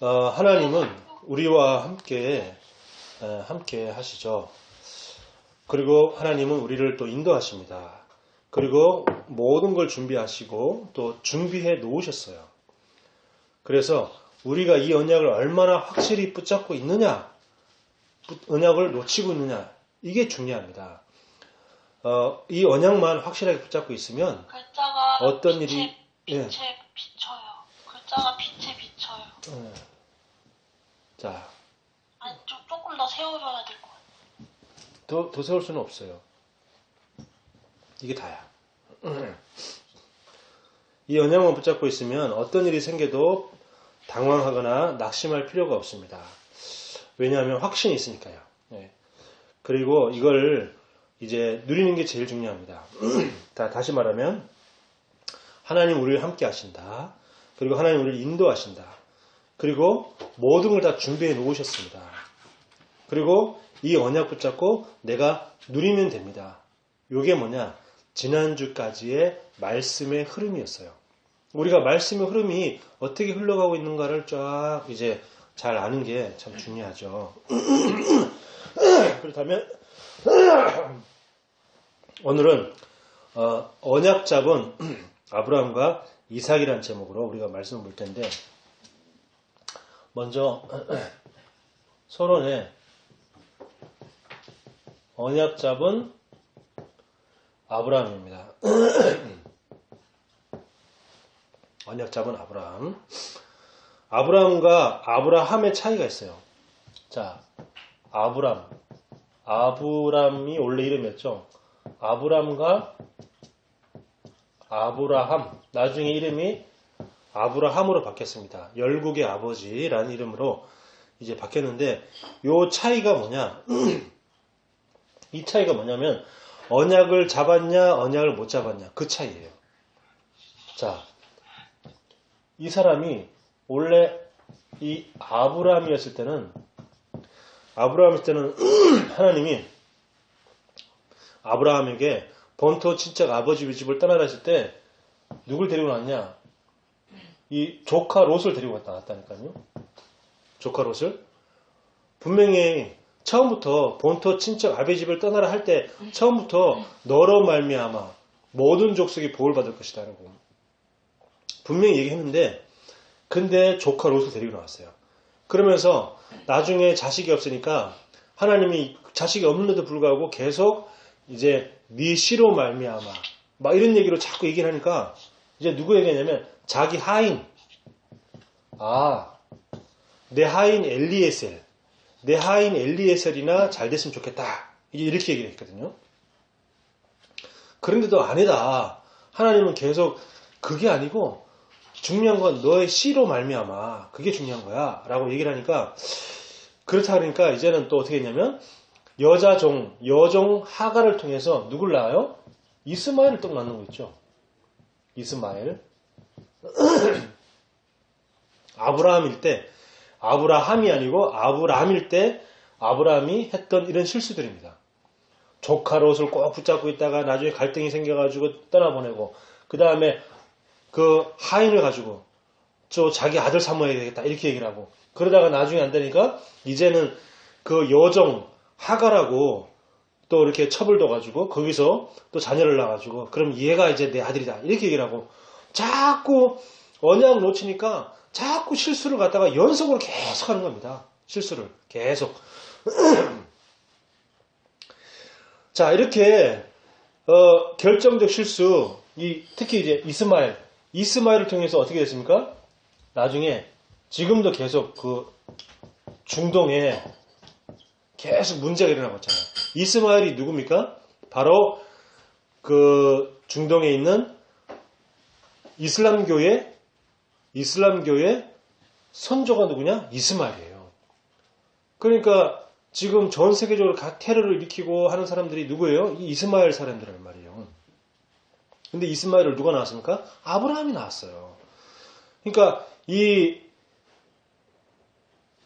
하나님은 우리와 함께 하시죠. 그리고 하나님은 우리를 또 인도하십니다. 그리고 모든 걸 준비하시고 또 준비해 놓으셨어요. 그래서 우리가 이 언약을 얼마나 확실히 붙잡고 있느냐, 언약을 놓치고 있느냐, 이게 중요합니다. 이 언약만 확실하게 붙잡고 있으면 글자가 어떤 일이 빛에 비쳐요. 글자가 빛에 비쳐요. 자, 아니 조금 더 세워줘야 될 것 같아요. 더 세울 수는 없어요. 이게 다야. 이 언약만 붙잡고 있으면 어떤 일이 생겨도 당황하거나 낙심할 필요가 없습니다. 왜냐하면 확신이 있으니까요. 그리고 이걸 이제 누리는 게 제일 중요합니다. 다시 말하면 하나님 우리를 함께 하신다. 그리고 하나님 우리를 인도하신다. 그리고 모든 걸 다 준비해 놓으셨습니다. 그리고 이 언약 붙잡고 내가 누리면 됩니다. 이게 뭐냐? 지난주까지의 말씀의 흐름이었어요. 우리가 말씀의 흐름이 어떻게 흘러가고 있는가를 쫙 이제 잘 아는 게 참 중요하죠. 그렇다면 오늘은 언약 잡은 아브라함과 이삭이라는 제목으로 우리가 말씀을 볼 텐데, 먼저 서론에 언약 잡은 아브라함입니다. 언약 잡은 아브라함. 아브라함과 아브라함의 차이가 있어요. 자, 아브람이 원래 이름이었죠. 아브람과 아브라함, 나중에 이름이 아브라함으로 바뀌었습니다. 열국의 아버지라는 이름으로 이제 바뀌었는데, 요 차이가 뭐냐? 이 차이가 뭐냐면 언약을 잡았냐 언약을 못 잡았냐, 그 차이예요. 자, 이 사람이 원래 이 아브라함이었을 때는 하나님이 아브라함에게 본토 친척 아버지 집을 떠나라 했을 때 누굴 데리고 왔냐? 이 조카 롯을 데리고 나왔다니까요. 조카 롯을. 분명히 처음부터 본토 친척 아버지 집을 떠나라 할 때 처음부터 너로 말미암아 모든 족속이 복을 받을 것이다 라고 분명히 얘기했는데, 근데 조카 롯을 데리고 나왔어요. 그러면서 나중에 자식이 없으니까 하나님이 자식이 없는데도 불구하고 계속 이제 네 씨로 말미암아 막 이런 얘기로 자꾸 얘기를 하니까 이제 누구 얘기냐면 자기 하인, 내 하인 엘리에셀이나 잘 됐으면 좋겠다, 이렇게 얘기를 했거든요. 그런데도 아니다. 하나님은 계속 그게 아니고 중요한 건 너의 씨로 말미암아, 그게 중요한 거야 라고 얘기를 하니까, 그렇다 그러니까 이제는 또 어떻게 했냐면 여종 하가를 통해서 누굴 낳아요? 이스마엘을 또 낳는 거 있죠. 이스마엘. 아브라함이 아니고 아브람일 때 아브라함이 했던 이런 실수들입니다. 조카 롯을 꼭 붙잡고 있다가 나중에 갈등이 생겨가지고 떠나보내고, 그 다음에 그 하인을 가지고 자기 아들 삼아야 되겠다 이렇게 얘기를 하고, 그러다가 나중에 안 되니까 이제는 그 여종 하가라고 또 이렇게 첩을 둬가지고 거기서 또 자녀를 낳아가지고, 그럼 얘가 이제 내 아들이다 이렇게 얘기를 하고, 자꾸 언약 놓치니까 자꾸 실수를 갖다가 연속으로 계속 하는 겁니다. 실수를 계속. 자, 이렇게 결정적 실수, 특히 이제 이스마엘을 통해서 어떻게 됐습니까? 나중에 지금도 계속 그 중동에 계속 문제가 일어나고 있잖아요. 이스마엘이 누굽니까? 바로 그 중동에 있는 이슬람교의 선조가 누구냐? 이스마엘이에요. 그러니까 지금 전 세계적으로 각 테러를 일으키고 하는 사람들이 누구예요? 이 이스마엘 사람들이란 말이에요. 근데 이스마엘을 누가 낳았습니까? 아브라함이 낳았어요. 그러니까 이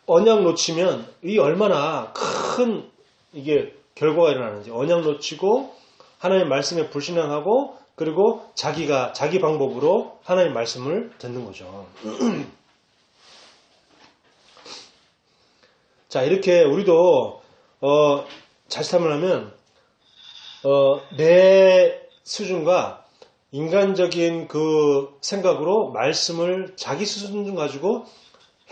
언약 놓치면 이 얼마나 큰 이게 결과가 일어나는지, 언약 놓치고 하나님 말씀에 불신앙하고 그리고 자기 방법으로 하나님 말씀을 듣는 거죠. 자, 이렇게 우리도 자칫하면 하면 내 수준과 인간적인 그 생각으로 말씀을 자기 수준 가지고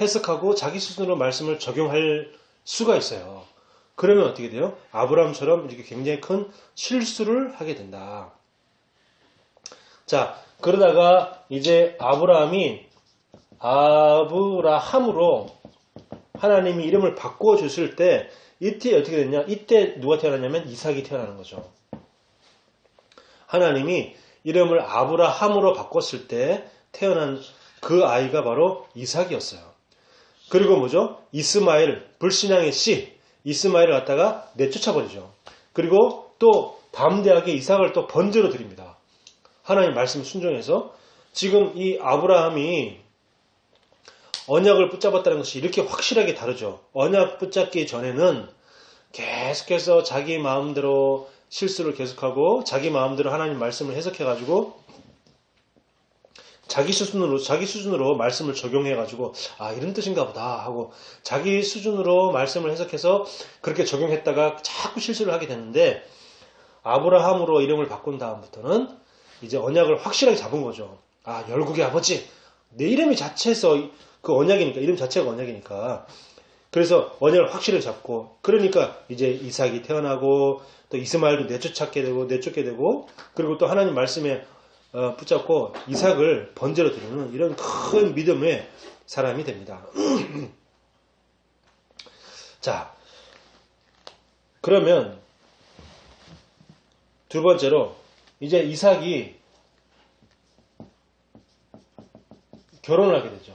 해석하고 자기 수준으로 말씀을 적용할 수가 있어요. 그러면 어떻게 돼요? 아브라함처럼 이렇게 굉장히 큰 실수를 하게 된다. 자, 그러다가 이제 아브라함으로 하나님이 이름을 바꿔 줬을 때 이때 어떻게 됐냐? 이때 누가 태어났냐면 이삭이 태어나는 거죠. 하나님이 이름을 아브라함으로 바꿨을 때 태어난 그 아이가 바로 이삭이었어요. 그리고 뭐죠? 이스마엘, 불신앙의 씨, 이스마엘을 갖다가 내쫓아버리죠. 그리고 또 담대하게 이삭을 또 번제로 드립니다. 하나님 말씀 순종해서 지금 이 아브라함이 언약을 붙잡았다는 것이 이렇게 확실하게 다르죠. 언약 붙잡기 전에는 계속해서 자기 마음대로 실수를 계속하고 자기 마음대로 하나님 말씀을 해석해가지고 자기 수준으로 말씀을 적용해가지고 이런 뜻인가 보다 하고 자기 수준으로 말씀을 해석해서 그렇게 적용했다가 자꾸 실수를 하게 되는데 아브라함으로 이름을 바꾼 다음부터는 이제 언약을 확실하게 잡은 거죠. 열국의 아버지, 내 이름이 자체에서 그 언약이니까, 이름 자체가 언약이니까. 그래서 언약을 확실히 잡고, 그러니까 이제 이삭이 태어나고, 또 이스마엘도 내쫓게 되고, 그리고 또 하나님 말씀에 붙잡고 이삭을 번제로 드리는 이런 큰 믿음의 사람이 됩니다. 자, 그러면 두 번째로 이제 이삭이 결혼을 하게 되죠.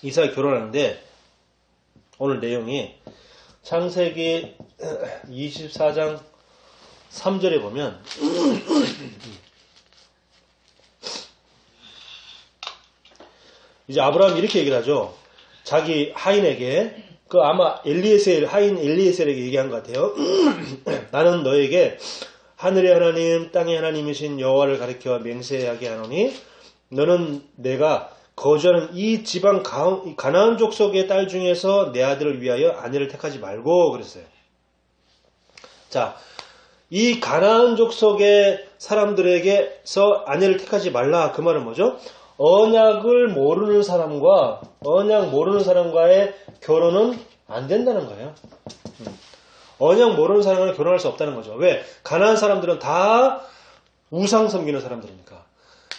이삭이 결혼하는데 오늘 내용이 창세기 24장 3절에 보면 이제 아브라함이 이렇게 얘기를 하죠. 자기 하인에게 아마 하인 엘리에셀에게 얘기한 것 같아요. 나는 너에게 하늘의 하나님 땅의 하나님이신 여호와를 가리켜 맹세하게 하노니 너는 내가 거주하는 이 지방 가나안 족속의 딸 중에서 내 아들을 위하여 아내를 택하지 말고 그랬어요. 자, 이 가나안 족속의 사람들에게서 아내를 택하지 말라. 그 말은 뭐죠? 언약을 모르는 사람과의 결혼은 안 된다는 거예요. 언약 모르는 사람과는 결혼할 수 없다는 거죠. 왜? 가나안 사람들은 다 우상 섬기는 사람들이니까.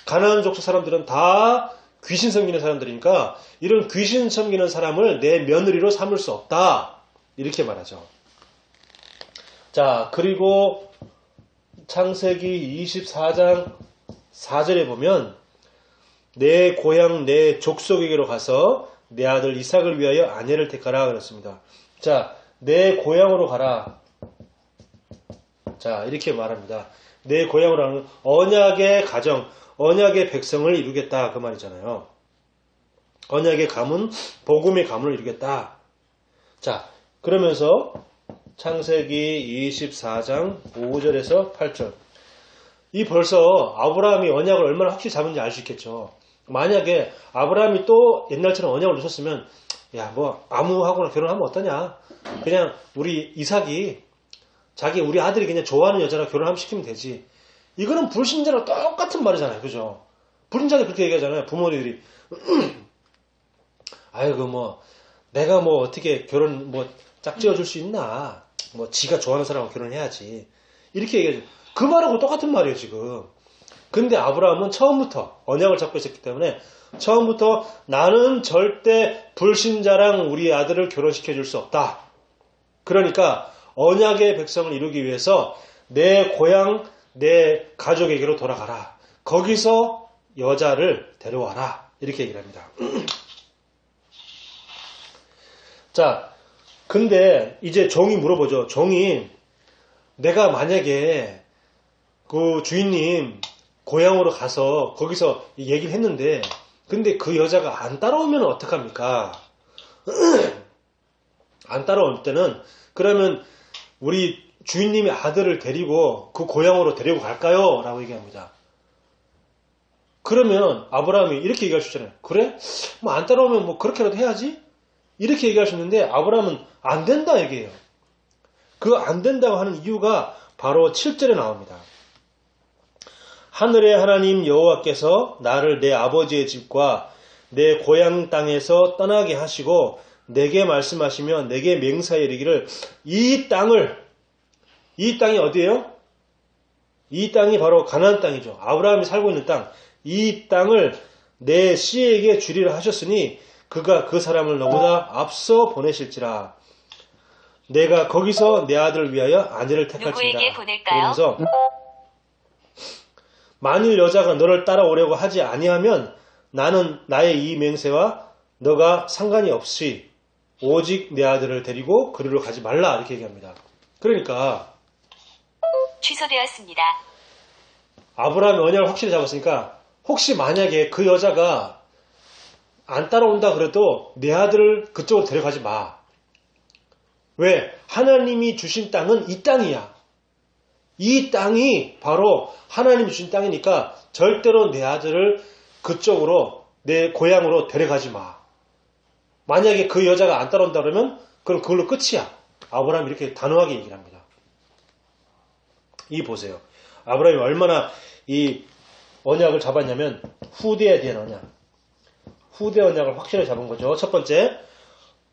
가나안 족속 사람들은 다 귀신 섬기는 사람들이니까 이런 귀신 섬기는 사람을 내 며느리로 삼을 수 없다. 이렇게 말하죠. 자, 그리고 창세기 24장 4절에 보면 내 고향 내 족속에게로 가서 내 아들 이삭을 위하여 아내를 택하라 그랬습니다. 자, 내 고향으로 가라. 자, 이렇게 말합니다. 내 고향으로 하는 언약의 가정, 언약의 백성을 이루겠다 그 말이잖아요. 언약의 가문, 복음의 가문을 이루겠다. 자, 그러면서 창세기 24장 5절에서 8절. 이 벌써 아브라함이 언약을 얼마나 확실히 잡은지 알 수 있겠죠. 만약에 아브라함이 또 옛날처럼 언약을 놓쳤으면 아무하고나 결혼하면 어떠냐. 그냥 우리 이삭이 우리 아들이 그냥 좋아하는 여자랑 결혼하면 시키면 되지. 이거는 불신자랑 똑같은 말이잖아요. 그죠? 불신자들 그렇게 얘기하잖아요. 부모들이. 내가 어떻게 결혼 짝지어줄 수 있나. 지가 좋아하는 사람하고 결혼해야지. 이렇게 얘기하죠. 그 말하고 똑같은 말이에요, 지금. 근데 아브라함은 처음부터 언약을 잡고 있었기 때문에 처음부터 나는 절대 불신자랑 우리 아들을 결혼시켜줄 수 없다. 그러니까 언약의 백성을 이루기 위해서 내 고향, 내 가족에게로 돌아가라. 거기서 여자를 데려와라. 이렇게 얘기를 합니다. 자, 근데 이제 종이 물어보죠. 종이 내가 만약에 그 주인님 고향으로 가서 거기서 얘기를 했는데 근데 그 여자가 안 따라오면 어떡합니까? 안 따라올 때는 그러면 우리 주인님의 아들을 데리고 그 고향으로 데리고 갈까요? 라고 얘기합니다. 그러면 아브라함이 이렇게 얘기할 수 있잖아요. 그래? 뭐 안 따라오면 뭐 그렇게라도 해야지? 이렇게 얘기할 수 있는데 아브라함은 안 된다 얘기해요. 그 안 된다고 하는 이유가 바로 7절에 나옵니다. 하늘의 하나님 여호와께서 나를 내 아버지의 집과 내 고향 땅에서 떠나게 하시고 내게 말씀하시며 내게 맹세하여 이르기를 이 땅이 어디예요? 이 땅이 바로 가나안 땅이죠. 아브라함이 살고 있는 땅. 이 땅을 내 씨에게 주리라 하셨으니 그가 그 사람을 너보다 앞서 보내실지라. 내가 거기서 내 아들을 위하여 아내를 택할지니라. 누구에게 보낼까요? 그러면서 만일 여자가 너를 따라오려고 하지 아니하면 나는 나의 이 맹세와 너가 상관이 없이 오직 내 아들을 데리고 그리로 가지 말라 이렇게 얘기합니다. 그러니까 취소되었습니다. 아브라함이 언약을 확실히 잡았으니까 혹시 만약에 그 여자가 안 따라온다 그래도 내 아들을 그쪽으로 데려가지 마. 왜? 하나님이 주신 땅은 이 땅이야. 이 땅이 바로 하나님이 주신 땅이니까 절대로 내 아들을 그쪽으로 내 고향으로 데려가지 마. 만약에 그 여자가 안 따라온다 그러면 그럼 그걸로 끝이야. 아브라함이 이렇게 단호하게 얘기를 합니다. 이 보세요. 아브라함이 얼마나 이 언약을 잡았냐면 후대에 대한 언약. 후대 언약을 확실히 잡은 거죠. 첫 번째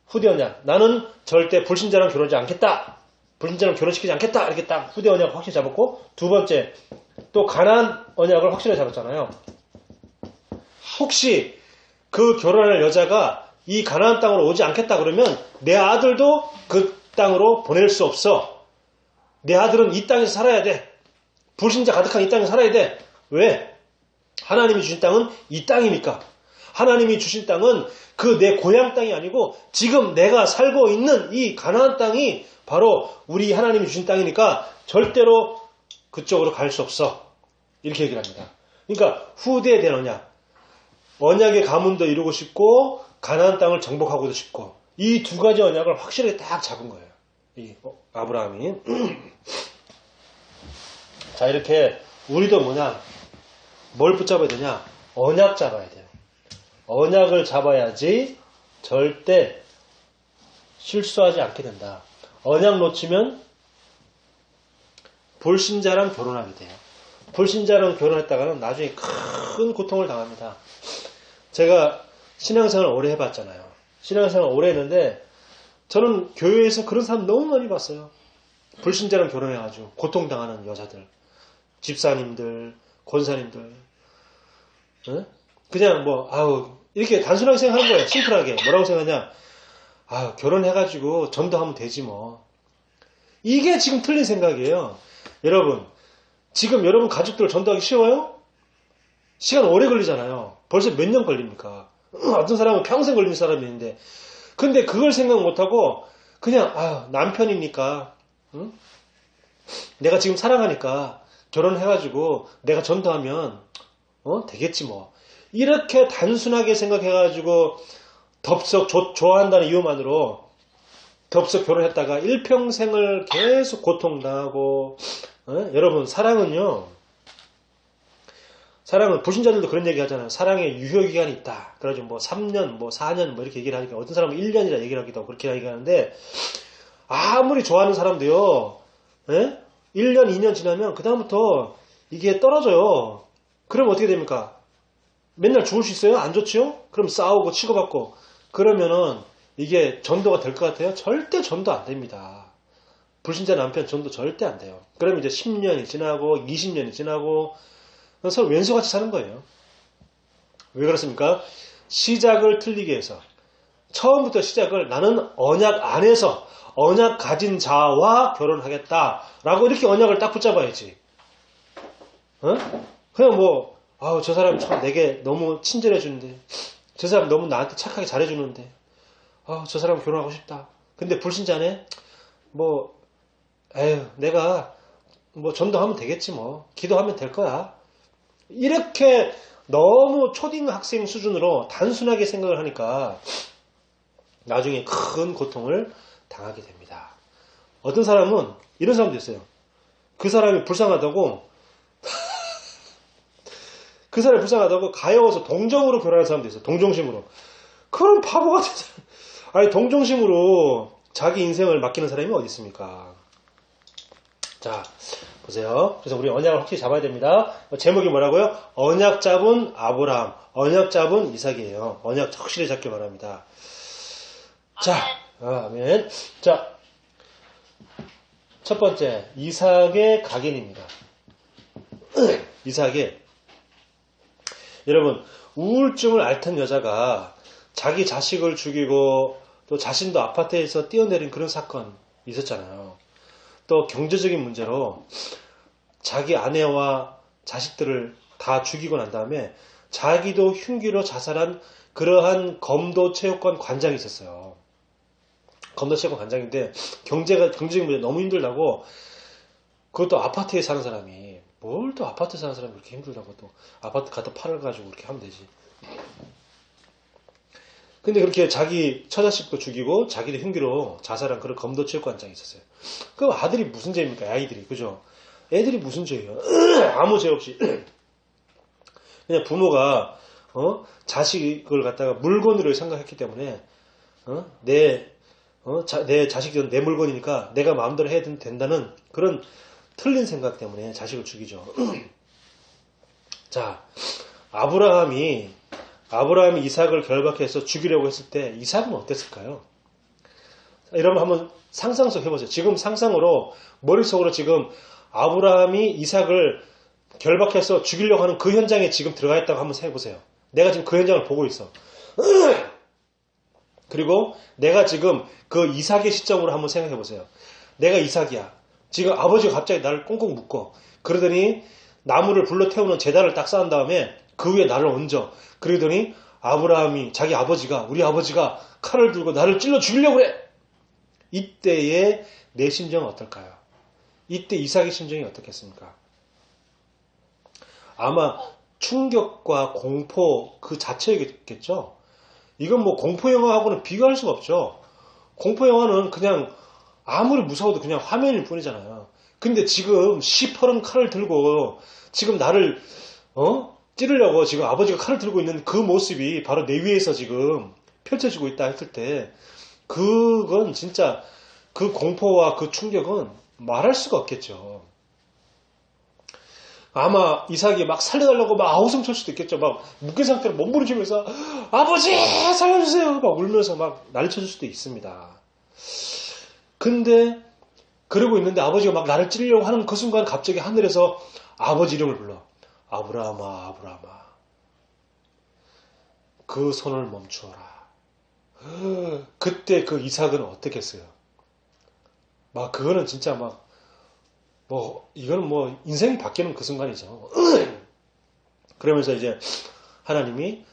후대 언약. 나는 절대 불신자랑 결혼하지 않겠다. 불신자랑 결혼시키지 않겠다. 이렇게 딱 후대 언약을 확실히 잡았고 두 번째 또 가나안 언약을 확실히 잡았잖아요. 혹시 그 결혼할 여자가 이 가나안 땅으로 오지 않겠다 그러면 내 아들도 그 땅으로 보낼 수 없어. 내 아들은 이 땅에서 살아야 돼. 불신자 가득한 이 땅에서 살아야 돼. 왜? 하나님이 주신 땅은 이 땅이니까. 하나님이 주신 땅은 그 내 고향 땅이 아니고 지금 내가 살고 있는 이 가나안 땅이 바로 우리 하나님이 주신 땅이니까 절대로 그쪽으로 갈 수 없어. 이렇게 얘기를 합니다. 그러니까 후대에 대한 언약. 언약의 가문도 이루고 싶고 가나안 땅을 정복하고도 싶고 이 두 가지 언약을 확실하게 딱 잡은 거예요. 이 아브라함이. 자, 이렇게 우리도 뭘 붙잡아야 되냐? 언약 잡아야 돼요. 언약을 잡아야지 절대 실수하지 않게 된다. 언약 놓치면 불신자랑 결혼하게 돼요. 불신자랑 결혼했다가는 나중에 큰 고통을 당합니다. 제가 신앙생활을 오래 해봤잖아요. 신앙생활을 오래 했는데 저는 교회에서 그런 사람 너무 많이 봤어요. 불신자랑 결혼해가지고 고통당하는 여자들, 집사님들, 권사님들. 그냥 이렇게 단순하게 생각하는 거예요. 심플하게. 뭐라고 생각하냐? 결혼해가지고 전도하면 되지 뭐. 이게 지금 틀린 생각이에요. 여러분, 지금 여러분 가족들 전도하기 쉬워요? 시간 오래 걸리잖아요. 벌써 몇 년 걸립니까? 어떤 사람은 평생 걸리는 사람이 있는데. 근데 그걸 생각 못하고 그냥 남편이니까 내가 지금 사랑하니까 결혼해가지고 내가 전도하면 되겠지 뭐. 이렇게 단순하게 생각해가지고 덥석 좋아한다는 이유만으로 덥석 결혼했다가 일평생을 계속 고통당하고 여러분 사랑은 불신자들도 그런 얘기 하잖아요. 사랑의 유효기간이 있다. 그래가지고 3년, 4년 이렇게 얘기를 하니까 어떤 사람은 1년이라 얘기를 하기도 하고 그렇게 얘기하는데 아무리 좋아하는 사람도요. 1년, 2년 지나면 그 다음부터 이게 떨어져요. 그럼 어떻게 됩니까? 맨날 죽을 수 있어요? 안 좋지요? 그럼 싸우고 치고받고 그러면은 이게 전도가 될 것 같아요? 절대 전도 안 됩니다. 불신자 남편 전도 절대 안 돼요. 그럼 이제 10년이 지나고 20년이 지나고 서로 왼수같이 사는 거예요. 왜 그렇습니까? 시작을 틀리게 해서 처음부터 시작을 나는 언약 안에서 언약 가진 자와 결혼하겠다라고 이렇게 언약을 딱 붙잡아야지. 그냥 저 사람 참 내게 너무 친절해 주는데 저 사람 너무 나한테 착하게 잘해주는데 저 사람 결혼하고 싶다. 근데 불신자네? 내가 전도하면 되겠지 뭐. 기도하면 될 거야. 이렇게 너무 초딩학생 수준으로 단순하게 생각을 하니까 나중에 큰 고통을 당하게 됩니다. 어떤 사람은 이런 사람도 있어요. 그 사람이 불쌍하다고 그 사람이 불쌍하다고 가여워서 동정으로 결혼하는 사람도 있어요. 동정심으로. 그런 바보 같은 사람. 아니, 동정심으로 자기 인생을 맡기는 사람이 어디 있습니까? 자, 보세요. 그래서 우리 언약을 확실히 잡아야 됩니다. 제목이 뭐라고요? 언약 잡은 아브라함, 언약 잡은 이삭이에요. 언약 확실히 잡길 바랍니다. 자, 아멘. 자, 첫 번째, 이삭의 각인입니다. 이삭의, 여러분, 우울증을 앓던 여자가 자기 자식을 죽이고 또 자신도 아파트에서 뛰어내린 그런 사건 있었잖아요. 또 경제적인 문제로 자기 아내와 자식들을 다 죽이고 난 다음에 자기도 흉기로 자살한 그러한 검도체육관 관장이 있었어요. 검도체육관 관장인데 경제적인 문제 너무 힘들다고, 그것도 아파트에 사는 사람이, 뭘 또 아파트에 사는 사람이 그렇게 힘들다고 또 아파트 갖다 팔아가지고 그렇게 하면 되지. 근데 그렇게 자기 처자식도 죽이고 자기도 흉기로 자살한 그런 검도체육관장이 있었어요. 그럼 아들이 무슨 죄입니까? 아이들이. 그죠? 애들이 무슨 죄예요? 아무 죄 없이. 그냥 부모가 자식을 갖다가 물건으로 생각했기 때문에 내 자식은 내 물건이니까 내가 마음대로 해야 된다는 그런 틀린 생각 때문에 자식을 죽이죠. 자, 아브라함이 이삭을 결박해서 죽이려고 했을 때 이삭은 어땠을까요? 여러분 한번 상상 속 해보세요. 지금 상상으로 머릿속으로 지금 아브라함이 이삭을 결박해서 죽이려고 하는 그 현장에 지금 들어가 있다고 한번 해보세요. 내가 지금 그 현장을 보고 있어. 그리고 내가 지금 그 이삭의 시점으로 한번 생각해 보세요. 내가 이삭이야. 지금 아버지가 갑자기 나를 꽁꽁 묶어. 그러더니 나무를 불러 태우는 제단을 딱 쌓은 다음에 그 위에 나를 얹어. 그러더니 아브라함이, 자기 아버지가, 우리 아버지가 칼을 들고 나를 찔러 죽이려고 그래. 이때의 내 심정은 어떨까요? 이때 이삭의 심정이 어떻겠습니까? 아마 충격과 공포 그 자체이겠죠. 이건 뭐 공포 영화하고는 비교할 수가 없죠. 공포 영화는 그냥 아무리 무서워도 그냥 화면일 뿐이잖아요. 근데 지금 시퍼런 칼을 들고 지금 나를 찌르려고 지금 아버지가 칼을 들고 있는 그 모습이 바로 내 위에서 지금 펼쳐지고 있다 했을 때, 그건 진짜 그 공포와 그 충격은 말할 수가 없겠죠. 아마 이삭이 막 살려달라고 막 아우성 칠 수도 있겠죠. 막 묶인 상태로 몸부림치면서 아버지 살려주세요 막 울면서 막 난리칠 수도 있습니다. 근데 그러고 있는데 아버지가 막 나를 찌르려고 하는 그 순간 갑자기 하늘에서 아버지 이름을 불러. 아브라함아, 아브라함아, 그 손을 멈추어라. 그때 그 이삭은 어떻겠어요? 막 그거는 진짜 막 이거는 뭐 인생이 바뀌는 그 순간이죠. 그러면서 이제 하나님이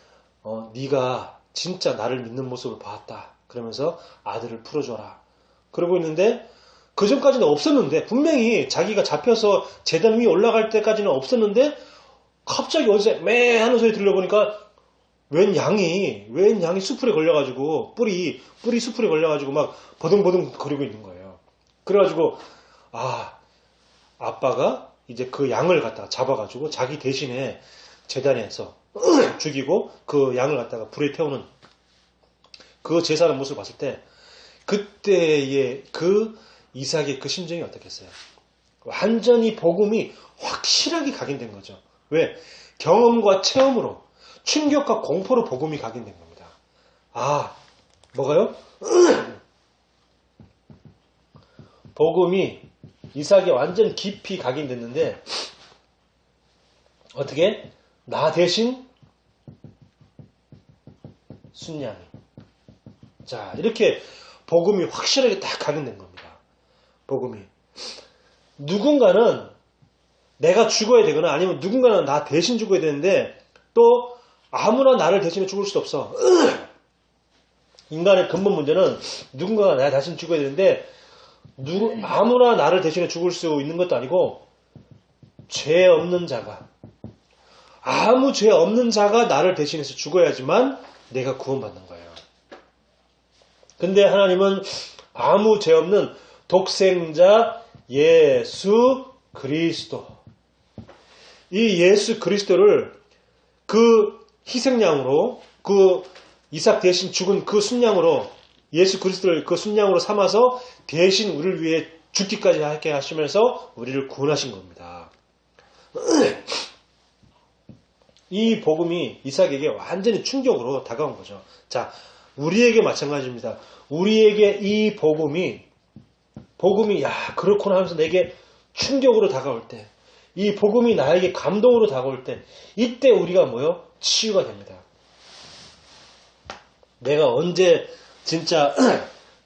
네가 진짜 나를 믿는 모습을 봤다. 그러면서 아들을 풀어줘라. 그러고 있는데 그 전까지는 없었는데, 분명히 자기가 잡혀서 제단 위에 올라갈 때까지는 없었는데 갑자기 어디서 매 하는 소리 들려보니까 웬 양이 수풀에 걸려가지고 뿌리 수풀에 걸려가지고 막 버둥버둥 거리고 있는 거예요. 그래가지고 아빠가 이제 그 양을 갖다가 잡아가지고 자기 대신에 제단에서 죽이고 그 양을 갖다가 불에 태우는 그 제사하는 모습을 봤을 때, 그때의 그 이삭의 그 심정이 어떻겠어요? 완전히 복음이 확실하게 각인된 거죠. 왜? 경험과 체험으로, 충격과 공포로 복음이 각인된 겁니다. 뭐가요? 복음이 이삭에 완전 깊이 각인됐는데, 어떻게? 나 대신 순양이. 자, 이렇게 복음이 확실하게 딱 각인된 겁니다. 복음이. 누군가는 내가 죽어야 되거나 아니면 누군가는 나 대신 죽어야 되는데, 또 아무나 나를 대신해 죽을 수도 없어. 인간의 근본 문제는 누군가가 나 대신 죽어야 되는데 아무나 나를 대신해 죽을 수 있는 것도 아니고, 죄 없는 자가, 아무 죄 없는 자가 나를 대신해서 죽어야지만 내가 구원받는 거예요. 근데 하나님은 아무 죄 없는 독생자 예수 그리스도, 이 예수 그리스도를 그 희생양으로 그 이삭 대신 죽은 그 순양으로 예수 그리스도를 그 순양으로 삼아서 대신 우리를 위해 죽기까지 하게 하시면서 우리를 구원하신 겁니다. 이 복음이 이삭에게 완전히 충격으로 다가온 거죠. 자, 우리에게 마찬가지입니다. 우리에게 이 복음이 야 그렇구나 하면서 내게 충격으로 다가올 때, 이 복음이 나에게 감동으로 다가올 때, 이때 우리가 뭐요? 치유가 됩니다. 내가 언제 진짜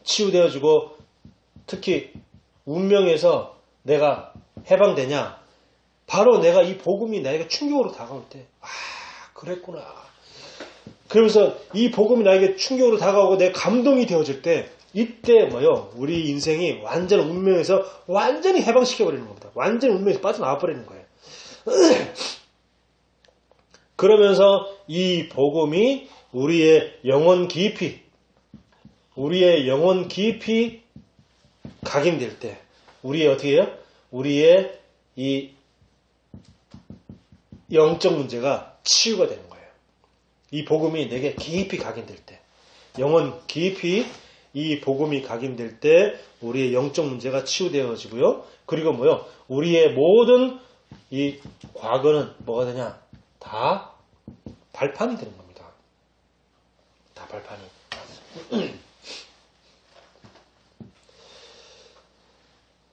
치유되어지고 특히 운명에서 내가 해방되냐? 바로 내가 이 복음이 나에게 충격으로 다가올 때, 아 그랬구나. 그러면서 이 복음이 나에게 충격으로 다가오고 내 감동이 되어질 때, 이때 뭐요? 우리 인생이 완전 운명에서 완전히 해방시켜버리는 겁니다. 완전히 운명에서 빠져나와버리는 거예요. 그러면서 이 복음이 우리의 영혼 깊이 각인될 때, 우리의 어떻게 해요? 우리의 이 영적 문제가 치유가 되는 거예요. 이 복음이 내게 깊이 각인될 때, 영혼 깊이 이 복음이 각인될 때 우리의 영적 문제가 치유되어지고요. 그리고 뭐요? 우리의 모든 이 과거는 뭐가 되냐? 다 발판이 되는 겁니다. 다 발판이.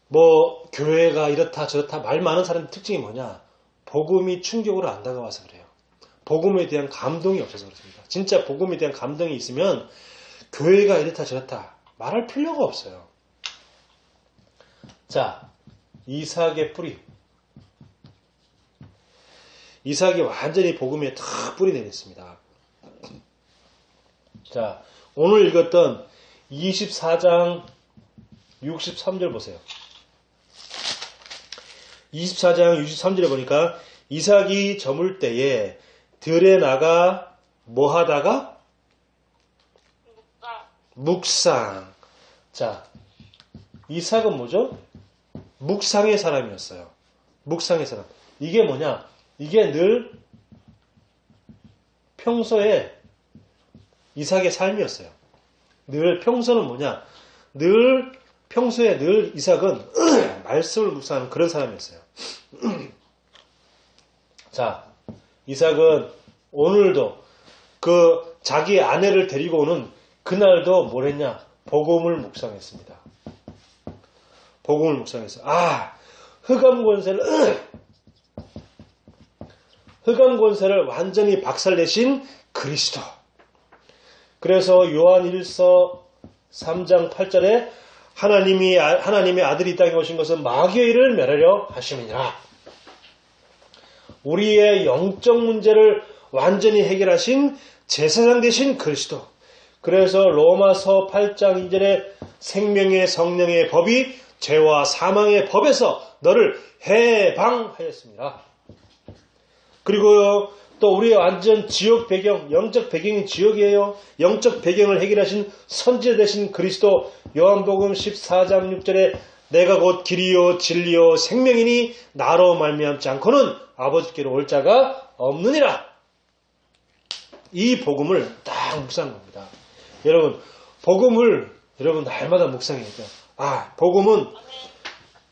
뭐 교회가 이렇다 저렇다 말 많은 사람의 특징이 뭐냐? 복음이 충격으로 안 다가와서 그래요. 복음에 대한 감동이 없어서 그렇습니다. 진짜 복음에 대한 감동이 있으면 교회가 이렇다 저렇다 말할 필요가 없어요. 자, 이삭의 뿌리. 이삭이 완전히 복음에 탁 뿌리 내렸습니다. 자, 오늘 읽었던 24장 63절 보세요. 24장 63절에 보니까 이삭이 저물 때에 들에 나가 뭐 하다가? 묵상. 자, 이삭은 뭐죠? 묵상의 사람이었어요. 묵상의 사람. 이게 뭐냐? 이게 늘 평소에 이삭의 삶이었어요. 늘 평소는 뭐냐? 늘 평소에 늘 이삭은 말씀을 묵상하는 그런 사람이었어요. 자, 이삭은 오늘도 그 자기 아내를 데리고 오는 그날도 뭘 했냐? 복음을 묵상했습니다. 복음을 묵상했어요. 아, 흑암 권세를 완전히 박살내신 그리스도. 그래서 요한 1서 3장 8절에 하나님의 아들이 이 땅에 오신 것은 마귀의 일을 멸하려 하심이니라. 우리의 영적 문제를 완전히 해결하신 제사장 되신 그리스도. 그래서 로마서 8장 2절에 생명의 성령의 법이 죄와 사망의 법에서 너를 해방하였습니다. 그리고요, 또 우리의 완전 지역 배경, 영적 배경이 지역이에요. 영적 배경을 해결하신 선지자 되신 그리스도. 요한복음 14장 6절에 내가 곧 길이요 진리요 생명이니 나로 말미암지 않고는 아버지께로 올 자가 없느니라. 이 복음을 딱 묵상한 겁니다. 여러분, 복음을 여러분 날마다 묵상해야 돼요. 아, 복음은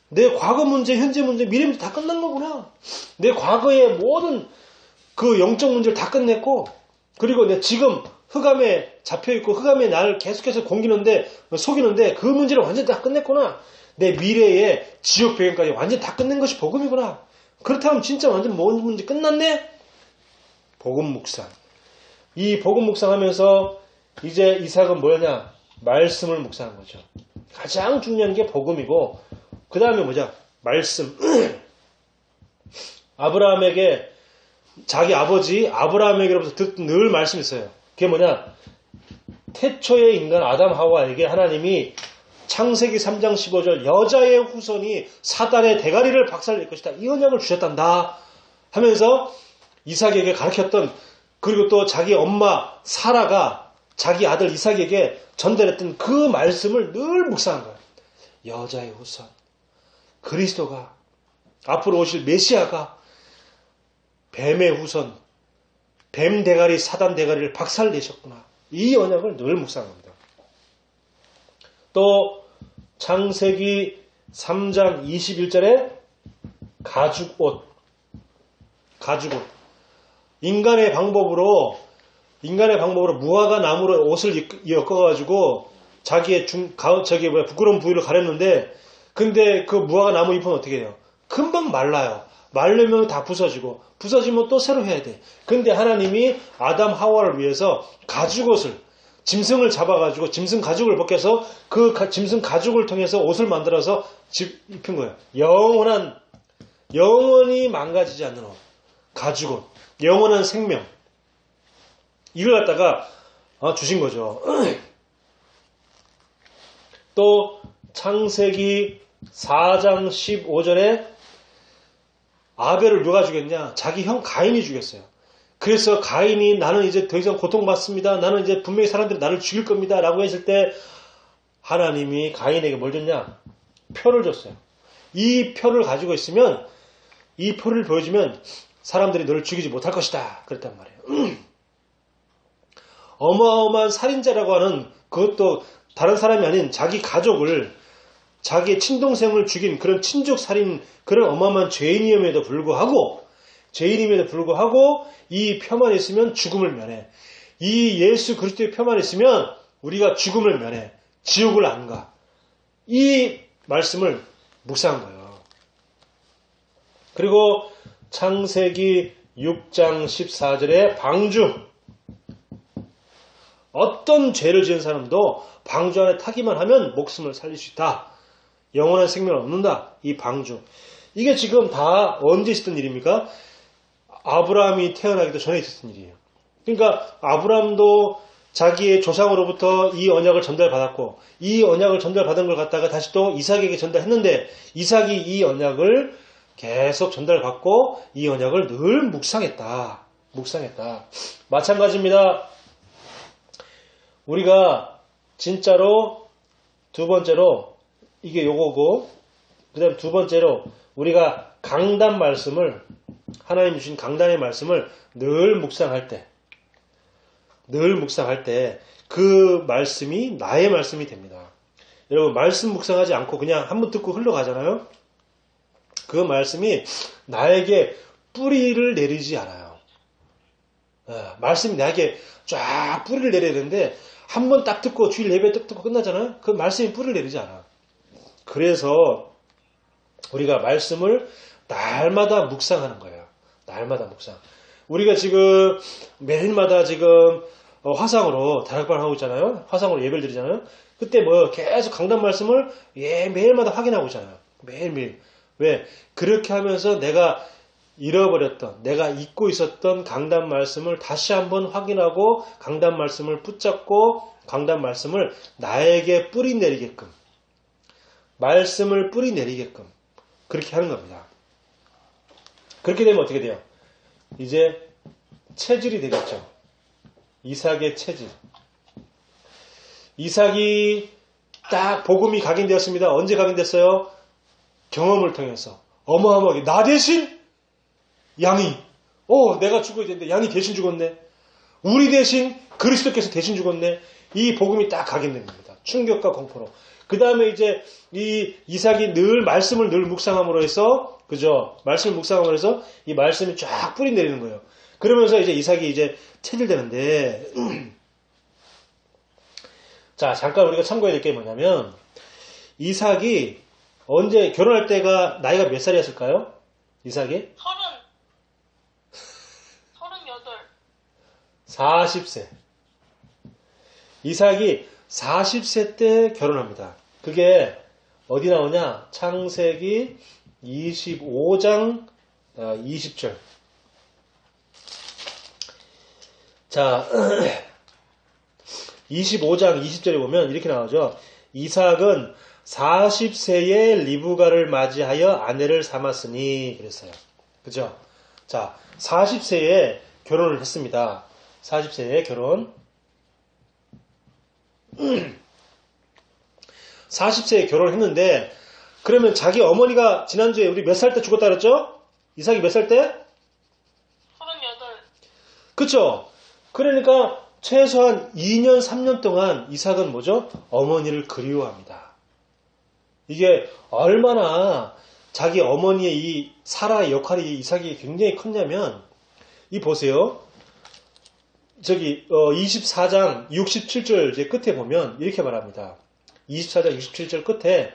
내 과거 문제, 현재 문제, 미래 문제 다 끝난 거구나. 내 과거의 모든 그 영적 문제를 다 끝냈고, 그리고 내 지금 흑암에 잡혀있고 흑암에 나를 계속해서 속이는데 그 문제를 완전히 다 끝냈구나. 내 미래의 지옥 배경까지 완전히 다 끝낸 것이 복음이구나. 그렇다면 진짜 완전 모든 문제 끝났네? 복음 묵상. 이 복음 묵상하면서 이제 이삭은 뭐냐? 말씀을 묵상한 거죠. 가장 중요한 게 복음이고, 그 다음에 뭐냐? 말씀. 아브라함에게 자기 아버지 아브라함에게로부터 듣던 늘 말씀이 있어요. 그게 뭐냐? 태초의 인간 아담 하와에게 하나님이 창세기 3장 15절 여자의 후손이 사단의 대가리를 박살낼 것이다. 이 언약을 주셨단다 하면서 이삭에게 가르쳤던, 그리고 또 자기 엄마 사라가 자기 아들 이삭에게 전달했던 그 말씀을 늘 묵상한 거예요. 여자의 후손, 그리스도가, 앞으로 오실 메시아가 뱀의 후손, 뱀 대가리, 사단 대가리를 박살내셨구나. 이 언약을 늘 묵상합니다. 또 창세기 3장 21절에 가죽옷. 인간의 방법으로 무화과 나무로 옷을 엮어가지고 자기의 부끄러운 부위를 가렸는데, 근데 그 무화과 나무 잎은 어떻게 해요? 금방 말라요. 말르면 다 부서지면 또 새로 해야 돼. 근데 하나님이 아담 하와를 위해서 가죽옷을, 짐승을 잡아가지고 짐승 가죽을 벗겨서 그 짐승 가죽을 통해서 옷을 만들어서 입힌 거예요. 영원히 망가지지 않는 옷. 가죽옷. 영원한 생명. 이걸 갖다가 주신 거죠. 또 창세기 4장 15절에 아벨을 누가 죽였냐? 자기 형 가인이 죽였어요. 그래서 가인이 나는 이제 더 이상 고통받습니다. 나는 이제 분명히 사람들이 나를 죽일 겁니다. 라고 했을 때 하나님이 가인에게 뭘 줬냐? 표를 줬어요. 이 표를 가지고 있으면, 이 표를 보여주면 사람들이 너를 죽이지 못할 것이다. 그랬단 말이에요. 어마어마한 살인자라고 하는, 그것도 다른 사람이 아닌 자기 가족을, 자기의 친동생을 죽인 그런 친족 살인, 그런 어마어마한 죄인임에도 불구하고 이 표만 있으면 죽음을 면해. 이 예수 그리스도의 표만 있으면 우리가 죽음을 면해. 지옥을 안 가. 이 말씀을 묵상한 거예요. 그리고 창세기 6장 14절에 방주. 어떤 죄를 지은 사람도 방주 안에 타기만 하면 목숨을 살릴 수 있다. 영원한 생명을 얻는다. 이 방주. 이게 지금 다 언제 있었던 일입니까? 아브라함이 태어나기도 전에 있었던 일이에요. 그러니까 아브라함도 자기의 조상으로부터 이 언약을 전달받았고, 이 언약을 전달받은 걸 갖다가 다시 또 이삭에게 전달했는데, 이삭이 이 언약을 계속 전달받고 이 언약을 늘 묵상했다. 마찬가지입니다. 우리가 진짜로 두 번째로 이게 요거고, 그 다음 두 번째로 우리가 강단 말씀을, 하나님 주신 강단의 말씀을 늘 묵상할 때 그 말씀이 나의 말씀이 됩니다. 여러분, 말씀 묵상하지 않고 그냥 한번 듣고 흘러가잖아요. 그 말씀이 나에게 뿌리를 내리지 않아요. 말씀이 나에게 쫙 뿌리를 내려야 되는데 한 번 딱 듣고 주일 예배 딱 듣고 끝나잖아요. 그 말씀이 뿌리를 내리지 않아. 그래서 우리가 말씀을 날마다 묵상하는 거예요. 날마다 묵상. 우리가 지금 매일마다 지금 화상으로 다락방 하고 있잖아요. 화상으로 예배를 드리잖아요. 그때 계속 강단 말씀을 매일마다 확인하고 있잖아요. 매일매일. 왜? 그렇게 하면서 내가 잃어버렸던, 내가 잊고 있었던 강단 말씀을 다시 한번 확인하고 강단 말씀을 붙잡고 강단 말씀을 나에게 뿌리 내리게끔, 말씀을 뿌리 내리게끔 그렇게 하는 겁니다. 그렇게 되면 어떻게 돼요? 이제 체질이 되겠죠. 이삭의 체질. 이삭이 딱 복음이 각인되었습니다. 언제 각인됐어요? 경험을 통해서. 어마어마하게 나 대신 양이, 내가 죽어야 되는데 양이 대신 죽었네. 우리 대신 그리스도께서 대신 죽었네. 이 복음이 딱 각인된 겁니다. 충격과 공포로. 그 다음에 이제 이 이삭이 늘 말씀을 늘 묵상함으로 해서, 그죠? 말씀을 묵상함으로 해서 이 말씀이 쫙 뿌리 내리는 거예요. 그러면서 이제 이삭이 이제 체질되는데, 자, 잠깐 우리가 참고해야 될 게 뭐냐면, 이삭이 언제 결혼할 때가 나이가 몇 살이었을까요? 이삭이? 40세. 이삭이 40세 때 결혼합니다. 그게 어디 나오냐? 창세기 25장 20절. 자, 25장 20절에 보면 이렇게 나오죠. 이삭은 40세에 리브가를 맞이하여 아내를 삼았으니 그랬어요. 그죠? 자, 40세에 결혼을 했습니다. 40세에 결혼. 40세에 결혼했는데, 그러면 자기 어머니가 지난주에 우리 몇 살 때 죽었다 그랬죠? 이삭이 몇 살 때? 38. 그쵸? 그러니까 최소한 2년, 3년 동안 이삭은 뭐죠? 어머니를 그리워합니다. 이게 얼마나 자기 어머니의 이 사라의 역할이 이삭이 굉장히 컸냐면, 이 보세요. 저기 24장 67절 이제 끝에 보면 이렇게 말합니다. 24장 67절 끝에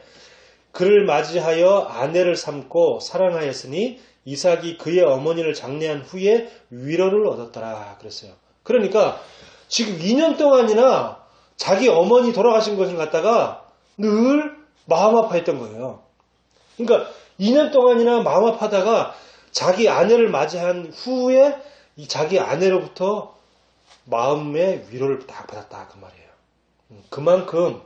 그를 맞이하여 아내를 삼고 사랑하였으니 이삭이 그의 어머니를 장례한 후에 위로를 얻었더라 그랬어요. 그러니까 지금 2년 동안이나 자기 어머니 돌아가신 것을 갖다가 늘 마음 아파했던 거예요. 그러니까 2년 동안이나 마음 아파하다가 자기 아내를 맞이한 후에 이 자기 아내로부터 마음의 위로를 딱 받았다 그 말이에요. 그만큼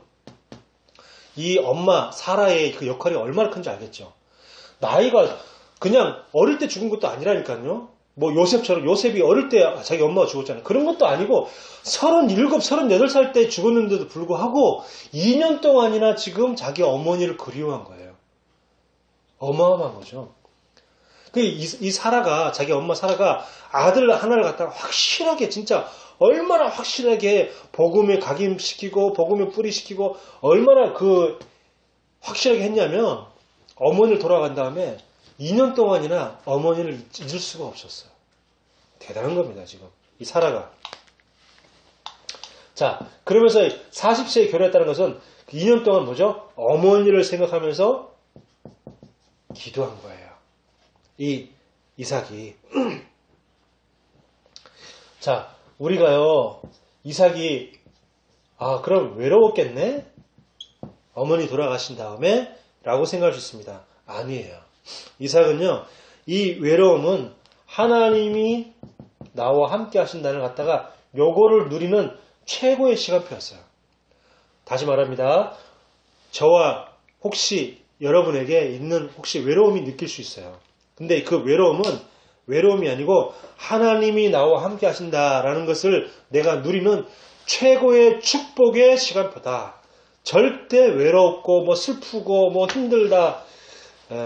이 엄마 사라의 그 역할이 얼마나 큰지 알겠죠. 나이가 그냥 어릴 때 죽은 것도 아니라니까요. 뭐 요셉처럼 요셉이 어릴 때 자기 엄마가 죽었잖아요. 그런 것도 아니고 37, 38살 때 죽었는데도 불구하고 2년 동안이나 지금 자기 어머니를 그리워한 거예요. 어마어마한 거죠. 이 사라가 자기 엄마 사라가 아들 하나를 갖다가 확실하게 진짜 얼마나 확실하게 복음에 각인시키고 복음에 뿌리시키고 얼마나 그 확실하게 했냐면 어머니를 돌아간 다음에 2년 동안이나 어머니를 잊을 수가 없었어요. 대단한 겁니다, 지금. 이 사라가. 자, 그러면서 40세에 결혼했다는 것은 2년 동안 뭐죠? 어머니를 생각하면서 기도한 거예요. 이 이삭이. 자, 우리가요, 이삭이, 그럼 외로웠겠네? 어머니 돌아가신 다음에? 라고 생각할 수 있습니다. 아니에요. 이삭은요, 이 외로움은 하나님이 나와 함께 하신다는 갖다가 요거를 누리는 최고의 시간표였어요. 다시 말합니다. 저와 혹시 여러분에게 있는 혹시 외로움이 느낄 수 있어요. 근데 그 외로움은 외로움이 아니고 하나님이 나와 함께 하신다라는 것을 내가 누리는 최고의 축복의 시간표다. 절대 외롭고 뭐 슬프고 뭐 힘들다.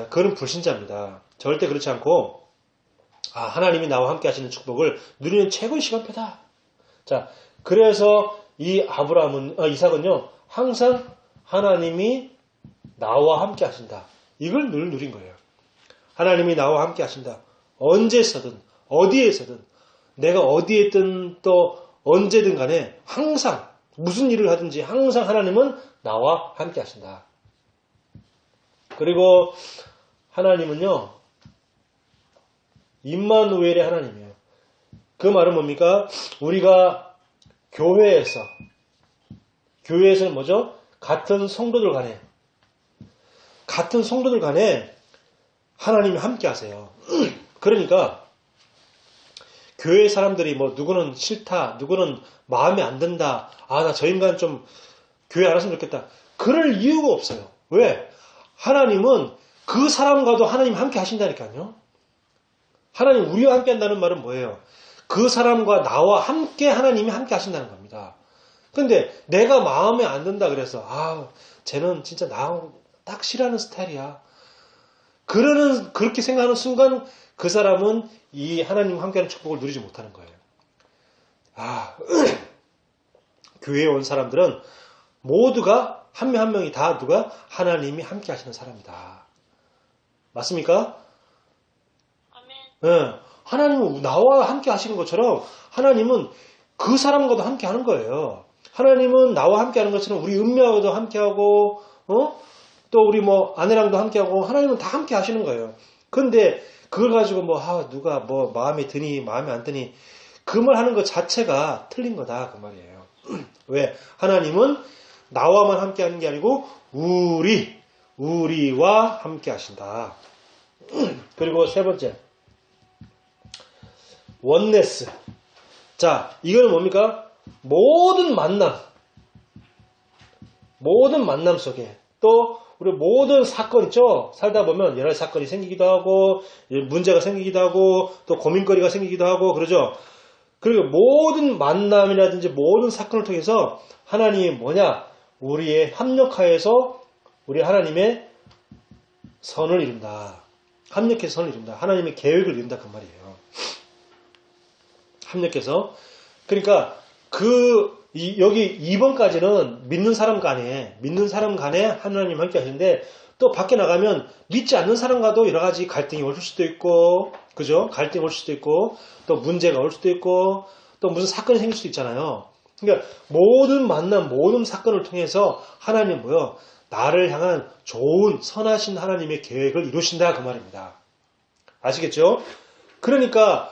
그건 불신자입니다. 절대 그렇지 않고 하나님이 나와 함께 하시는 축복을 누리는 최고의 시간표다. 자, 그래서 이 이삭은요 항상 하나님이 나와 함께 하신다. 이걸 늘 누린 거예요. 하나님이 나와 함께 하신다. 언제서든 어디에서든 내가 어디에 있든 또 언제든 간에 항상 무슨 일을 하든지 항상 하나님은 나와 함께 하신다. 그리고 하나님은요 임마누엘의 하나님이에요. 그 말은 뭡니까? 우리가 교회에서는 뭐죠? 같은 성도들 간에 하나님이 함께 하세요. 그러니까 교회 사람들이 뭐 누구는 싫다, 누구는 마음에 안 든다. 나 저 인간 좀 교회 안 왔으면 좋겠다. 그럴 이유가 없어요. 왜? 하나님은 그 사람과도 하나님 함께 하신다니까요. 하나님 우리와 함께 한다는 말은 뭐예요? 그 사람과 나와 함께 하나님이 함께 하신다는 겁니다. 근데 내가 마음에 안 든다 그래서 쟤는 진짜 나 딱 싫어하는 스타일이야. 그렇게 생각하는 순간 그 사람은 이 하나님과 함께하는 축복을 누리지 못하는 거예요. 교회에 온 사람들은 모두가 한 명 한 명이 다 누가 하나님이 함께 하시는 사람이다. 맞습니까? 아멘. 하나님은 나와 함께 하시는 것처럼 하나님은 그 사람과도 함께 하는 거예요. 하나님은 나와 함께 하는 것처럼 우리 은매하고도 함께 하고 또 우리 뭐 아내랑도 함께 하고 하나님은 다 함께 하시는 거예요. 그런데 그걸 가지고 누가 뭐 마음에 드니 마음에 안 드니 그 말 하는 것 자체가 틀린 거다 그 말이에요. 왜? 하나님은 나와만 함께 하는 게 아니고 우리와 함께 하신다. 그리고 세 번째 원네스. 자, 이거는 뭡니까? 모든 만남 속에 또 우리 모든 사건 있죠? 살다 보면 여러 사건이 생기기도 하고 문제가 생기기도 하고 또 고민거리가 생기기도 하고 그러죠. 그리고 모든 만남이라든지 모든 사건을 통해서 하나님이 우리의 합력하여서 우리 하나님의 선을 이룬다. 합력해서 선을 이룬다. 하나님의 계획을 이룬다 그 말이에요. 합력해서. 그러니까 여기 2번까지는 믿는 사람 간에 하나님 함께 하시는데, 또 밖에 나가면 믿지 않는 사람과도 여러 가지 갈등이 올 수도 있고, 그죠? 갈등이 올 수도 있고, 또 문제가 올 수도 있고, 또 무슨 사건이 생길 수도 있잖아요. 그러니까 모든 만남, 모든 사건을 통해서 하나님 뭐요? 나를 향한 좋은 선하신 하나님의 계획을 이루신다 그 말입니다. 아시겠죠? 그러니까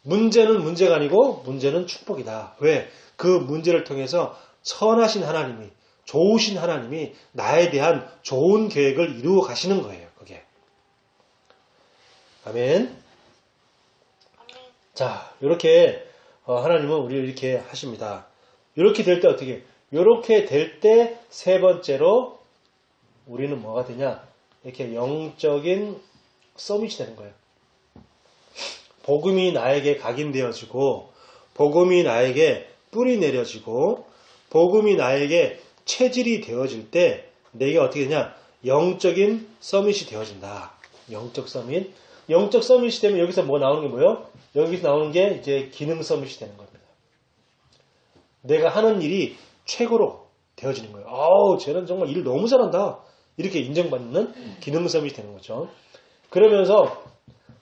문제는 문제가 아니고 문제는 축복이다. 왜? 그 문제를 통해서 선하신 하나님이, 좋으신 하나님이 나에 대한 좋은 계획을 이루어 가시는 거예요. 그게. 아멘. 자, 이렇게 하나님은 우리를 이렇게 하십니다. 이렇게 될 때 어떻게? 이렇게 될 때 세 번째로 우리는 뭐가 되냐? 이렇게 영적인 서밋이 되는 거예요. 복음이 나에게 각인되어지고, 복음이 나에게 뿌리 내려지고, 복음이 나에게 체질이 되어질 때 내가 어떻게 되냐? 영적인 서밋이 되어진다. 영적 서밋. 영적 서밋이 되면 여기서 뭐 나오는 게 뭐예요? 여기서 나오는 게 이제 기능 서밋이 되는 겁니다. 내가 하는 일이 최고로 되어지는 거예요. 아우, 쟤는 정말 일 너무 잘한다. 이렇게 인정받는 기능 서밋이 되는 거죠. 그러면서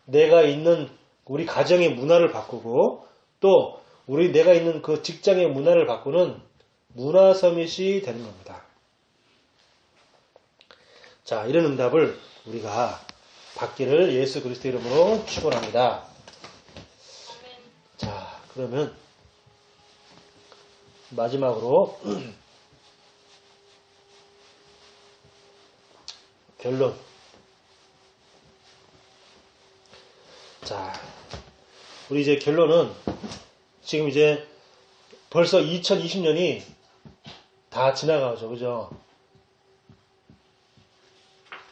내가 있는 우리 가정의 문화를 바꾸고, 또 내가 있는 그 직장의 문화를 바꾸는 문화 서밋이 되는 겁니다. 자, 이런 응답을 우리가 받기를 예수 그리스도 이름으로 축원합니다. 자, 그러면 마지막으로 결론. 자, 우리 이제 결론은 지금 이제 벌써 2020년이 다 지나가죠. 그죠?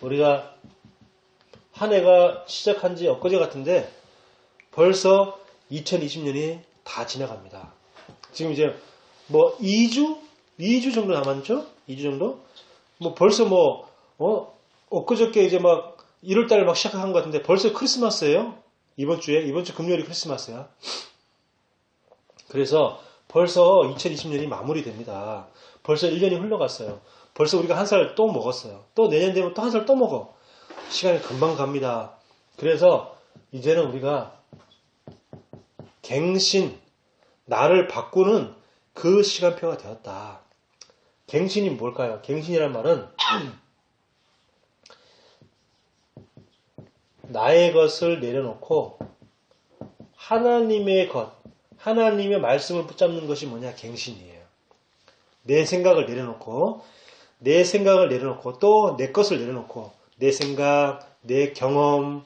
우리가 한 해가 시작한 지 엊그제 같은데 벌써 2020년이 다 지나갑니다. 지금 이제 뭐 2주 정도 남았죠? 2주 정도? 뭐 벌써 엊그저께 이제 막 1월달 막 시작한 것 같은데 벌써 크리스마스예요. 이번 주 금요일이 크리스마스야. 그래서 벌써 2020년이 마무리됩니다. 벌써 1년이 흘러갔어요. 벌써 우리가 한 살 또 먹었어요. 또 내년 되면 또 한 살 또 먹어. 시간이 금방 갑니다. 그래서 이제는 우리가 갱신, 나를 바꾸는 그 시간표가 되었다. 갱신이 뭘까요? 갱신이란 말은 나의 것을 내려놓고 하나님의 것, 하나님의 말씀을 붙잡는 것이 뭐냐? 갱신이에요. 내 생각을 내려놓고 또 내 것을 내려놓고 내 생각, 내 경험,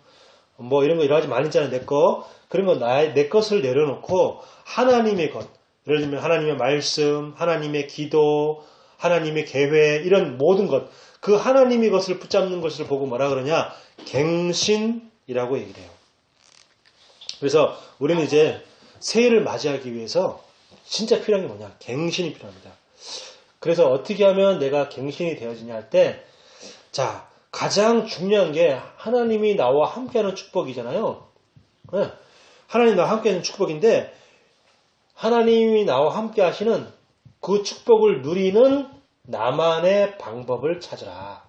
뭐 이런 거 여러 가지 많이 있잖아요. 내 거. 그런 거 내 것을 내려놓고 하나님의 것, 예를 들면 하나님의 말씀, 하나님의 기도, 하나님의 계획, 이런 모든 것, 그 하나님의 것을 붙잡는 것을 보고 뭐라 그러냐? 갱신이라고 얘기를 해요. 그래서 우리는 이제 새해를 맞이하기 위해서 진짜 필요한 게 뭐냐? 갱신이 필요합니다. 그래서 어떻게 하면 내가 갱신이 되어지냐 할 때, 자, 가장 중요한 게 하나님이 나와 함께하는 축복이잖아요. 하나님이 나와 함께하는 축복인데, 하나님이 나와 함께 하시는 그 축복을 누리는 나만의 방법을 찾으라.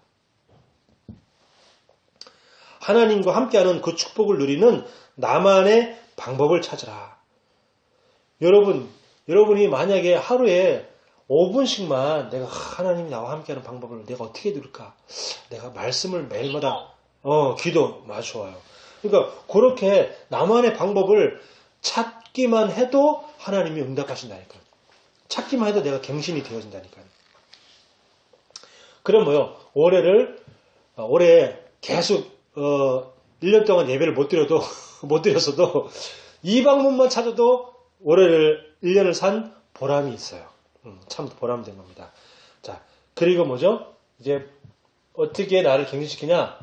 하나님과 함께하는 그 축복을 누리는 나만의 방법을 찾으라. 여러분이 만약에 하루에 5분씩만 내가 하나님이 나와 함께하는 방법을 내가 어떻게 누릴까? 내가 말씀을 매일마다 기도 맞아 좋아요. 그러니까 그렇게 나만의 방법을 찾기만 해도 하나님이 응답하신다니까. 찾기만 해도 내가 갱신이 되어진다니까. 그럼 뭐요? 올해 계속 1년 동안 예배를 못 드렸어도 이 방법만 찾아도 올해를 1년을 산 보람이 있어요. 참 보람된 겁니다. 자, 그리고 뭐죠? 이제 어떻게 나를 갱신시키냐?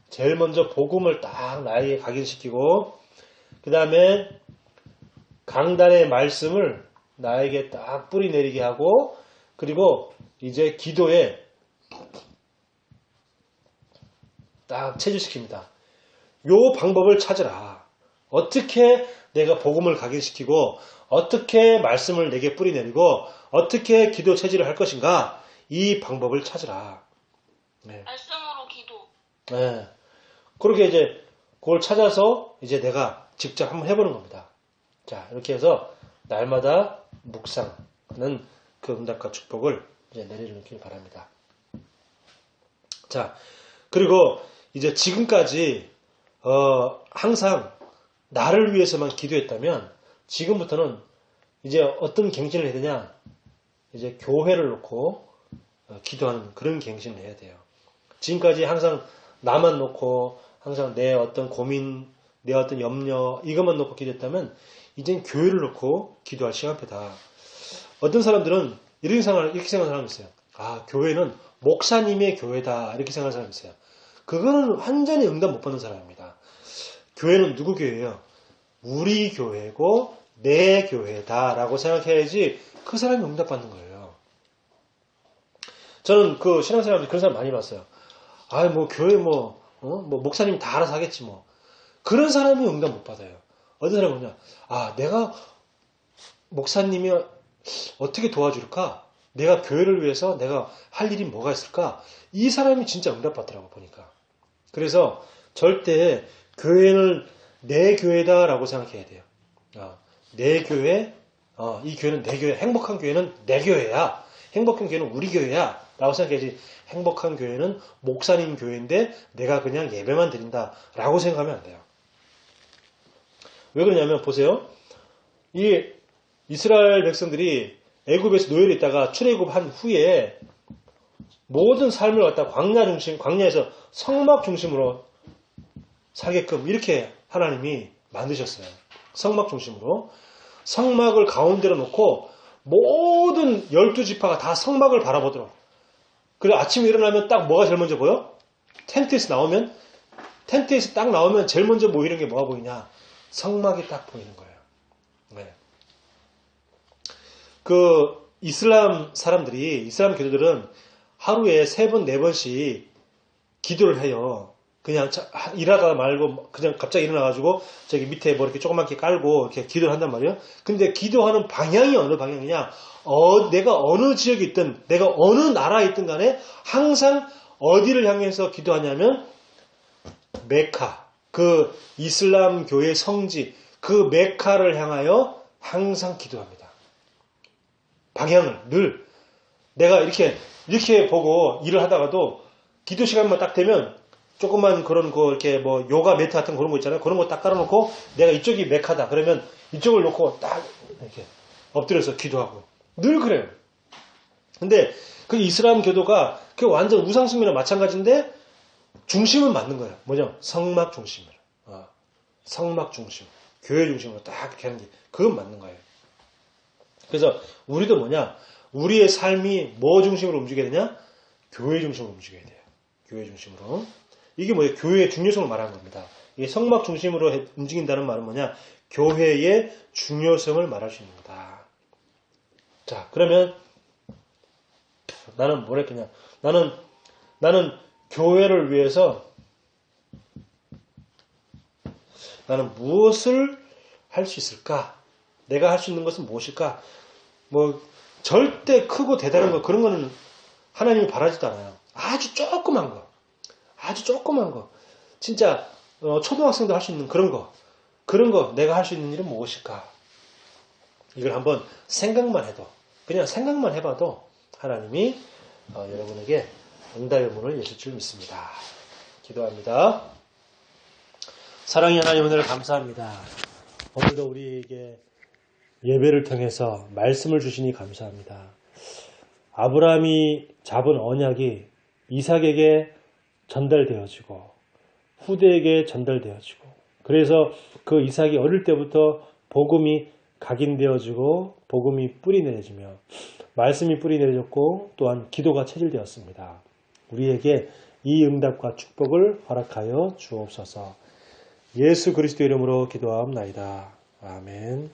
제일 먼저 복음을 딱 나에게 각인시키고, 그 다음에 강단의 말씀을 나에게 딱 뿌리 내리게 하고, 그리고 이제 기도에 딱 체주시킵니다. 요 방법을 찾으라. 어떻게 내가 복음을 각인시키고 어떻게 말씀을 내게 뿌리내리고 어떻게 기도 체질을 할 것인가 이 방법을 찾으라. 네. 말씀으로 기도. 네. 그렇게 이제 그걸 찾아서 이제 내가 직접 한번 해보는 겁니다. 자, 이렇게 해서 날마다 묵상하는 그 응답과 축복을 이제 내려주길 바랍니다. 자, 그리고 이제 지금까지 항상 나를 위해서만 기도했다면 지금부터는 이제 어떤 갱신을 해야 되냐? 이제 교회를 놓고 기도하는 그런 갱신을 해야 돼요. 지금까지 항상 나만 놓고 항상 내 어떤 고민, 내 어떤 염려 이것만 놓고 기도했다면 이젠 교회를 놓고 기도할 시간표다. 어떤 사람들은 이렇게 생각하는 사람이 있어요. 아, 교회는 목사님의 교회다 이렇게 생각하는 사람이 있어요. 그거는 완전히 응답 못 받는 사람입니다. 교회는 누구 교회예요? 우리 교회고 내 교회다라고 생각해야지 그 사람이 응답 받는 거예요. 저는 그 신앙생활에 그런 사람 많이 봤어요. 아, 뭐 교회 뭐 목사님 다 알아서 하겠지 뭐. 그런 사람이 응답 못 받아요. 어떤 사람은 그냥 내가 목사님이 어떻게 도와줄까? 내가 교회를 위해서 내가 할 일이 뭐가 있을까? 이 사람이 진짜 응답 받더라고 보니까. 그래서 절대 교회는 내 교회다라고 생각해야 돼요. 내 교회, 이 교회는 내 교회, 행복한 교회는 내 교회야. 행복한 교회는 우리 교회야. 라고 생각해야지 행복한 교회는 목사님 교회인데 내가 그냥 예배만 드린다. 라고 생각하면 안 돼요. 왜 그러냐면 보세요. 이 이스라엘 백성들이 애굽에서 노예로 있다가 출애굽한 후에 모든 삶을 갖다 광야에서 성막 중심으로 살게끔 이렇게 하나님이 만드셨어요. 성막 중심으로. 성막을 가운데로 놓고 모든 12지파가 다 성막을 바라보도록. 그리고 아침에 일어나면 딱 뭐가 제일 먼저 보여? 텐트에서 딱 나오면 제일 먼저 보이는 게 뭐가 보이냐? 성막이 딱 보이는 거예요. 네. 그 이슬람 교도들은 하루에 3번, 4번씩 기도를 해요. 그냥 일하다가 말고 그냥 갑자기 일어나가지고 저기 밑에 뭐 이렇게 조그맣게 깔고 이렇게 기도를 한단 말이에요. 근데 기도하는 방향이 어느 방향이냐? 내가 어느 지역에 있든 내가 어느 나라에 있든 간에 항상 어디를 향해서 기도하냐면 메카, 그 이슬람 교의 성지, 그 메카를 향하여 항상 기도합니다. 방향을 늘 내가 이렇게 보고 일을 하다가도 기도 시간만 딱 되면 조그만 그런 거 이렇게 뭐 요가 매트 같은 그런 거 있잖아요. 그런 거 딱 깔아놓고 내가 이쪽이 메카다. 그러면 이쪽을 놓고 딱 이렇게 엎드려서 기도하고 늘 그래요. 근데 그 이슬람 교도가 그 완전 우상숭배랑 마찬가지인데 중심은 맞는 거예요. 뭐냐? 성막 중심으로. 성막 중심. 교회 중심으로 딱 이렇게 하는 게 그건 맞는 거예요. 그래서 우리도 뭐냐? 우리의 삶이 뭐 중심으로 움직여야 되냐? 교회 중심으로 움직여야 돼요. 교회 중심으로. 이게 뭐예요? 교회의 중요성을 말하는 겁니다. 이게 성막 중심으로 움직인다는 말은 뭐냐? 교회의 중요성을 말할 수 있는 거다. 자, 그러면 나는 뭘 했겠냐? 나는 교회를 위해서 나는 무엇을 할 수 있을까? 내가 할 수 있는 것은 무엇일까? 뭐 절대 크고 대단한 거 그런 거는 하나님이 바라지도 않아요. 아주 조그만 거. 진짜 초등학생도 할 수 있는 그런 거 내가 할 수 있는 일은 무엇일까? 이걸 한번 그냥 생각만 해봐도 하나님이 여러분에게 응답의 문을 여실 줄 믿습니다. 기도합니다. 사랑의 하나님 은혜를 감사합니다. 오늘도 우리에게 예배를 통해서 말씀을 주시니 감사합니다. 아브라함이 잡은 언약이 이삭에게 전달되어지고 후대에게 전달되어지고 그래서 그 이삭이 어릴 때부터 복음이 각인되어지고 복음이 뿌리내려지며 말씀이 뿌리내려졌고 또한 기도가 체질되었습니다. 우리에게 이 응답과 축복을 허락하여 주옵소서. 예수 그리스도 이름으로 기도하옵나이다. 아멘.